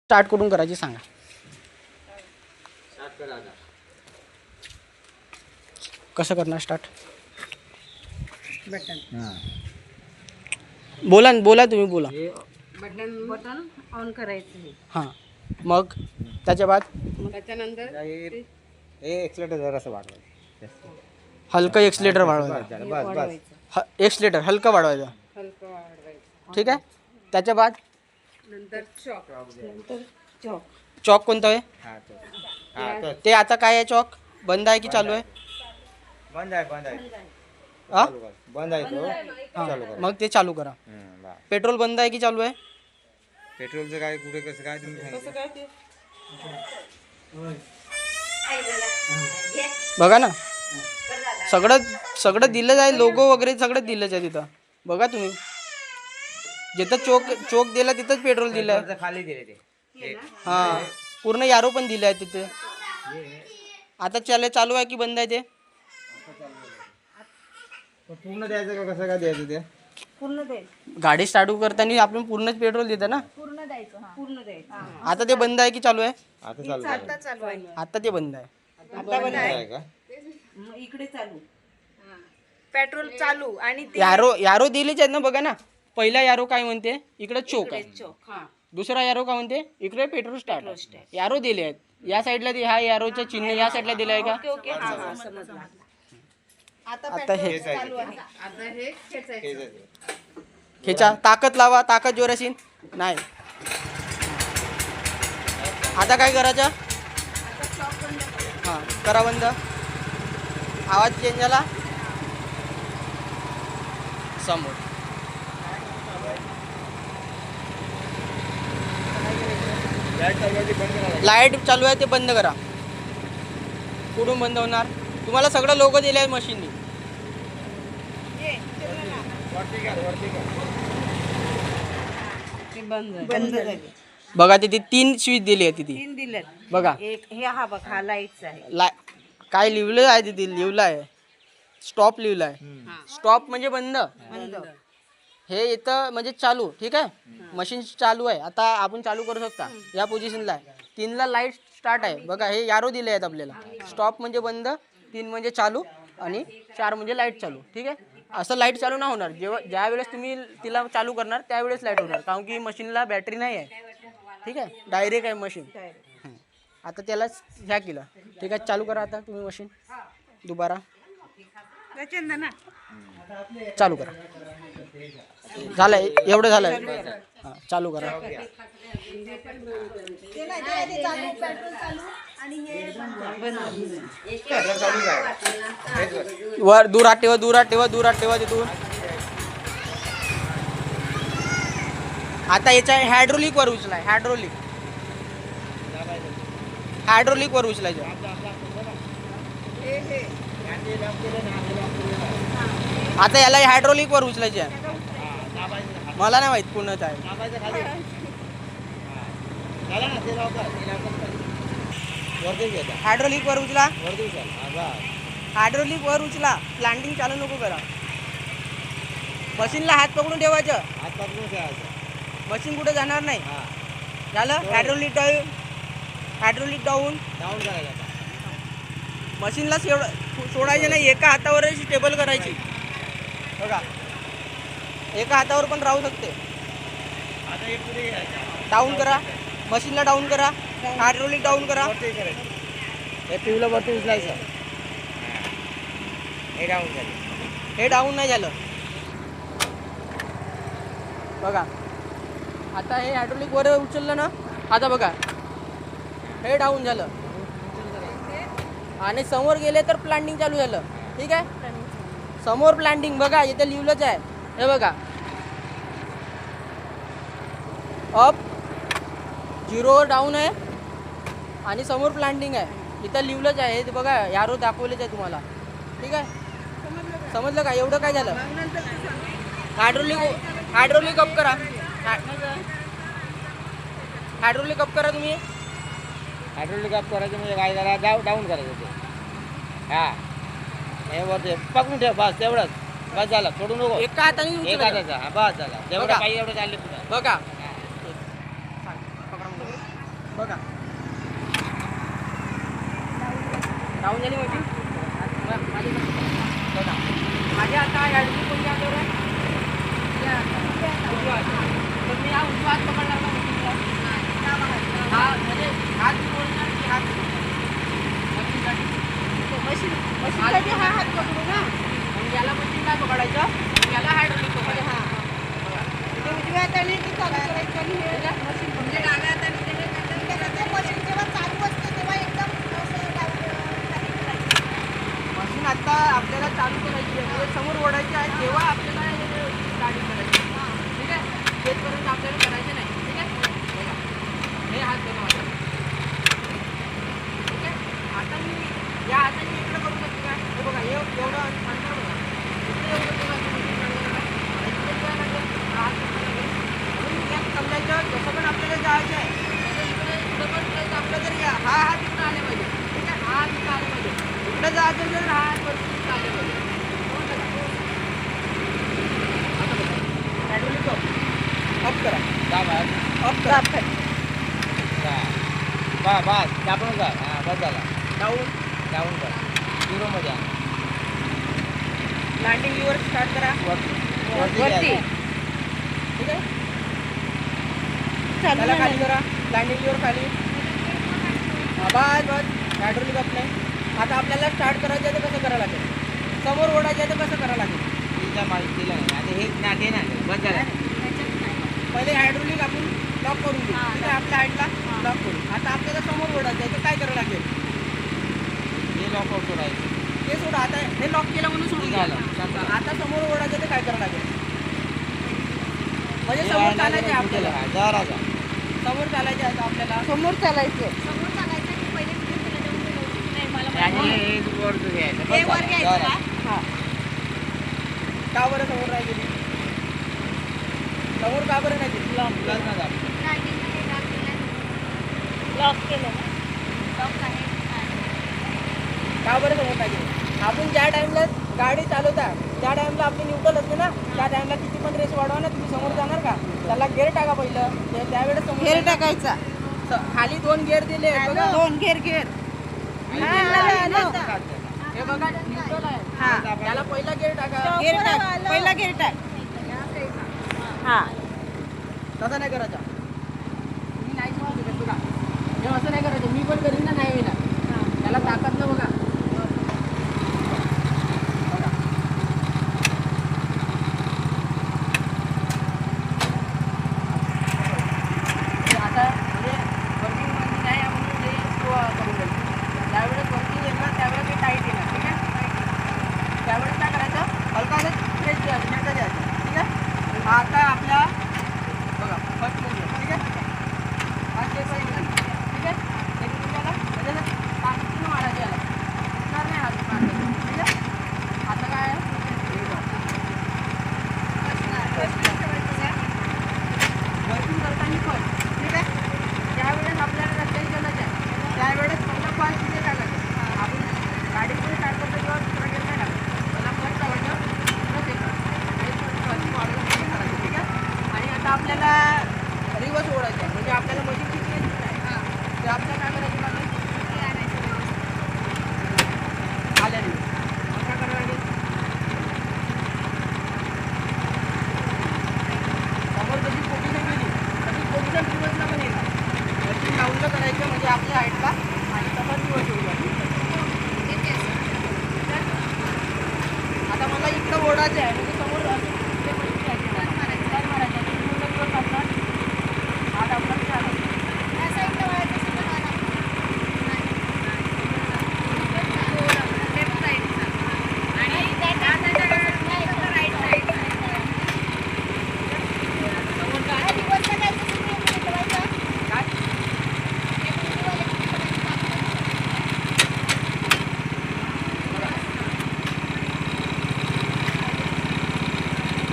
Start करून करायची सांगा. कसं करणार स्टार्ट? बोला बोला तुम्ही बोला. बटन ऑन करायचं. हां मग त्याच्या बाद त्याच्यानंतर हे एक्सलेटर जरासं वाढवायचं. हलकं एक्सलेटर वाढवायचं. एक्सलेटर हलकं वाढवायचं. हलकं वाढवायचं. ठीक आहे. त्याच्या बाद नंतर चॉक. नंतर चॉक. चॉक कोणतं आहे? हा तो ते आता काय आहे? चॉक बंद आहे की चालू आहे? बंद आहे हां बंद आहे तो. चालू करा. मग ते चालू करा. पेट्रोल बंद आहे की चालू आहे? पेट्रोलचं काय कुठे कसं काय तुम्ही सांगितलं? काय ते बघा ना सगळं सगळं दिलं आहे. लोगो वगैरे सगळं दिलंच आहे तिथं. बघा तुम्ही जिथं चोक दिला तिथंच पेट्रोल दिलं आहे. पेट्रोलचं खाली दिले ते. हां पूर्ण यारो पण दिलं आहे तिथे. आता चालू आहे की बंद आहे ते? पूर्ण द्यायचं का कसं काय द्यायचं ते? पूर्ण द्यायचं. गाडी स्टार्ट करताना आपण पूर्णच पेट्रोल देतं ना. पूर्ण द्यायचं. पूर्ण द्यायचं. आता ते बंद आहे की चालू आहे? आता चालू करा. आता चालू आहे. आता ते बंद आहे. आता बंद आहे. आहे का? मग इकडे चालू. पेट्रोल चालू आणि ते यारो दिलेच आहेत ना. बघा ना पहिला यारो काय म्हणते? इकडे चोक आहे. चॉक. हा. दुसरा यारो काय म्हणते? इकडे पेट्रोल स्टार्ट. यारो दिले आहेत. या साईडला ह्या यारोचं चिन्ह या साईडला दिलं आहे का? Okay okay. हा हा समजलं. आता हे चालू आहे. आता हे खेचायचं. ह्याच्या ताकद लावा. ताकद जोराशी नाही. आता काय करायचं? हां करा बंद. आवाज चेंज झाला. समोर लाईट चालू आहे ते बंद करा. कुठून बंद होणार? तुम्हाला सगळं लोगो दिले आहेत मशीननी. बंद झाली. बघा तिथे 3 स्विच दिली आहे तिथे. 3 दिलेत. बघा एक हे हा बघ हा लाईटचा आहे. काय लिहिलं आहे तिथे? लिहिलं आहे स्टॉप लिहिलं आहे. स्टॉप म्हणजे बंद. बंद. हे इथं म्हणजे चालू. ठीक आहे. मशीन चालू आहे. आता आपण चालू करू शकता. या पोझिशनला आहे. 3ला लाईट स्टार्ट आहे. बघा हे यारो दिले आहेत आपल्याला. स्टॉप म्हणजे बंद, 3 म्हणजे चालू आणि 4 म्हणजे लाईट चालू. ठीक आहे. असं लाईट चालू नाही होणार. ज्या वेळेस तुम्ही तिला चालू करणार त्यावेळेस लाईट होणार. कारण की मशीनला बॅटरी नाही आहे. ठीक आहे. डायरेक्ट आहे मशीन. आता त्याला ह्या केलं. ठीक आहे. चालू करा आता तुम्ही मशीन दुबारा ना. चालू करा. झालंय एवढं झालंय. हां चालू करा. वर दुरात ठेवा तिथून. आता याच्या हायड्रोलिक वर उचलाय. हायड्रोलिक वर उचलायचं. आता याला हायड्रोलिक वर उचलायचे आहे. मला नाही माहित कोणाच आहे. हायड्रोलिक वर उचला. हायड्रोलिक वर उचला. प्लांटिंग चालू नको करा. मशीनला हात पकडून ठेवायचं. मशीन कुठे जाणार नाही. झालं. हायड्रोलिक डाऊन करायचं. मशीनला सोडायचे नाही. एका हातावरच स्टेबल करायची. बघा एका हातावर पण राहू शकते. डाऊन करा. मशीनला डाऊन करा. हायड्रोलिक डाऊन करा. हे पिवलं वरती उचलायचं. हे डाऊन नाही झालं. बघा आता हे हायड्रोलिक वर उचललं ना. आता बघा हे डाऊन झालं आणि समोर गेले तर प्लांटिंग चालू झालं. ठीक आहे. समोर प्लांटिंग बघा इथे लिहिलंच आहे. हे बघा अप 0 डाऊन आहे आणि समोर प्लांटिंग आहे. इथं लिहिलंच आहे. हे बघा यारो दाखवलेच आहे तुम्हाला. ठीक आहे. समजलं का? एवढं काय झालं? हायड्रोलिक अप करा. हायड्रोलिक अप करा तुम्ही. हायड्रोलिक अप करायचं म्हणजे काय जरा डाऊन करायचं ते. हा हे वरती पकडून ठेव. बस तेवढंच. बस झालं. सोडू नको. एका हाताने एक उचलायचं. हाताचा. बस झाला. तेवढं बघा. काही एवढं चालले पुढं. बघा बघा राहून झाली मशीन बघा माझ्या आता ॲडमिट कोणत्या हातावर आहे उजव्या हातावर. तर मी हा उजवा हात पकडला ना मशीनचा हा म्हणजे हात बोलणार की हात मशीनसाठी मशीनसाठी हा हात पकडू ना. मग याला मशीन काय पकडायचं मग याला हायड्रोलिक पकडायचं हा ते उजव्या हाताने ती चालू करायची आणि हे मशीन म्हणजे डाव्या हाताने ते हे करायचं. ते मशीन जेव्हा चालू असते तेव्हा एकदम असं खाली करायचं. मशीन आता आपल्याला चालू करायची आहे म्हणजे समोर ओढायची आहे तेव्हा आपल्याला स्टार्टिंग करायची आहे. ठीक आहे तेथपर्यंत आपल्याला करायचं नाही. ठीक आहे बघा हे हात बनवा. ठीक आहे आता मी या हाताने इकडे करू शकतो काय हे बघा एवढं अंतर बघा इकडे एवढं बघा मशीन काढायला काय इकडे काय लागेल हा हात पकडायला लागेल. म्हणून यात समजायचं जसं पण आपल्याला जायचं आहे तसं इकडे पुढं पण जायचं आपलं तरी हा हात इकडं आले पाहिजे. ठीक आहे हा हात इकडं आले पाहिजे. इकडे जायचं असेल तर हा हात वरती इकडं आले पाहिजे. समजलं का? आता बघा हायड्रोलिक अप करा दाब आहे. अप करा बस दाबून जा. हां बस झाला. डाऊन डाऊन कर. झिरोमध्ये आण. लँडिंग लिव्हर स्टार्ट करा वरती वरती. घ्यायचं. ठीक आहे त्याला खाली करा लँडिंग लिव्हर खाली बस बस हायड्रोलिक अप नाही. आता आपल्याला स्टार्ट करायचं आहे तर कसं करावं लागेल समोर ओढायचं आहे तर कसं करावं लागेल तिला माहिती दिलं नाही आता हे ना ते नाही बस झालं. पहिले हायड्रोलिक आपण लॉक करून घेऊ. ठीक आहे आपल्या हाईटला लॉक करू. आता आपल्याला समोर ओढायचं आहे तर काय करावं लागेल हे लॉकआउट करायचं. ते सोडा आता हे लॉक केलं म्हणून सोडून झालं. द्या. आता समोर ओढायचं तर काय करावं लागेल म्हणजे समोर चालायचं आहे आपल्याला जरा जा. समोर चालायचं आहे आता आपल्याला समोर चालायचं. समोर चालायचं की पहिले तिथे तुला जाऊन नाही मला आणि हे वरती घ्यायचं. हे बस वर झालं. घ्यायचं जरा. का? हां का बरं समोर नाही गेली समोर का बरं नाही गेली प्लस ना दाब. लॉक केलं ना लॉक आहे का बरं समोर नाही गेली आपण ज्या टाईमला गाडी चालवता त्या टाईमला आपली न्यूट्रल असते ना त्या टाईमला किती पण रेस वाढवा ना तुम्ही समोर जाणार का त्याला गेअर टाका पहिलं त्यावेळेस समोर घेर टाकायचा. खाली 2 गेअर दिले बघा 2 घेर घेर. हे बघा न्यूट्रल आहे हा त्याला पहिला गेअर टाका घेर टाक पहिला घेर टाक. हा तसं नाही करायचं मी नाही शिकवू शकत बघा हे असं नाही करायचं मी पण करीन ना नाही होईना त्याला ताकद ना बघा बघा. हे आता म्हणजे वर्किंग मध्ये नाही आपण ते स्लो करून घ्यायचं त्यावेळेस वर्किंग येणार त्यावेळेस ते टाईट येणार. ठीक आहे त्यावेळेस काय करायचं हलका फ्रेश द्यायचं मिळतं द्यायचं. ठीक आहे हा आता आपला बघा फर्स्ट मूव्ह ठीक आहे हा स्टेप आहे ठीक आहे सेकंड मूव्ह म्हणजे ताकदीनं मारायचं याला उठणार नाही हात मारायचं. ठीक आहे आता काय आहे वर्किंग करताना पण ठीक आहे ज्यावेळेस आपल्याला रस्त्याने चालायचं आहे त्यावेळेस पहिलं फास्ट तिथे टाकायचं आपण गाडी पुढे स्टार्ट करतो तेव्हा दुसरा गेअर नाही टाकायचं पहिला फर्स्ट टाकायचं करायचं. ठीक आहे आणि आता आपल्याला रिवर्स ओढायचं आहे म्हणजे आपल्याला मशीन शिकायची नाही तर आपल्याला काय करायचं लागेल आल्या रिवर्स मग काय करावं लागेल समोर जशी पोझिशन गेली तशी पोझिशन रिवर्सला पण येणार मशीन डाऊनला करायचं म्हणजे आपल्या हाईटला आणि तसा रिवर्स होईल. आता मला इतकं ओढायचं आहे म्हणजे समोर असं इकडे मशीन घ्यायची आहे. टर्न मारायचं आहे. पूर्ण दिवस असणार हात आपला चालू या साईडला वळायचं असं तर वळा. लेफ्ट साईडचा आणि त्या साईडला राईट साईड समोर काय दिवसला जायचं तुम्ही ठेवायचं काय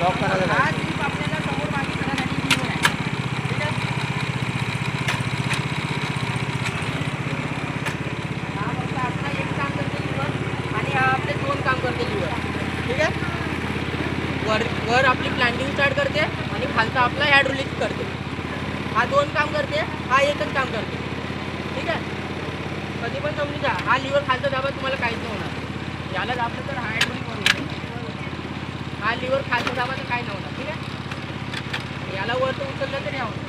लॉक करायचं हा नाही. स्लिप आपल्याला समोर मागे करायसाठी लिव्हर आहे. ठीक आहे हा फक्त आपला एक काम करते लिव्हर आणि हा आपले 2 काम करते लिव्हर. ठीक आहे वर आपली प्लॅनिंग स्टार्ट करते आणि खालचा आपला हायड्रोलिक करते. हा 2 काम करते हा एकच काम करते. कधी पण समजून जा, हा लिव्हर खालचा दाबा तुम्हाला काहीच नाही होणार. याला दाबलं तर हायड्रोलिक बरोबर. हा लिव्हर खालचा दाबा तर काय नाही होणार. ठीक आहे, याला वरतं उचललं तर यावं.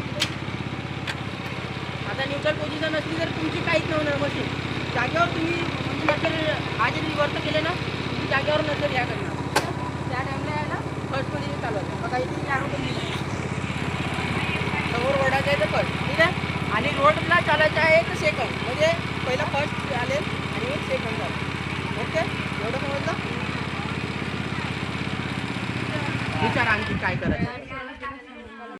आता न्यूट्रल पोझिशन असली तर तुमची काहीच नाही होणार मशीन. जागेवर तुम्ही म्हणजे नसेल, हा जरी वरतं केलं ना तुम्ही जागेवर नसेल या करणार. त्या टाईमला याला फर्स्टमध्ये चालवायचं. बघा इथे ॲरो पण दिला आहे. समोर ओढायचं आहे तर फर्स्ट. ठीक आहे, आणि रोडला चालायचं आहे तर सेकंड. म्हणजे पहिला फर्स्ट आले आणि एक सेकंड झालं. ओके, एवढं समजलं. विचार आणखी काय करायचं.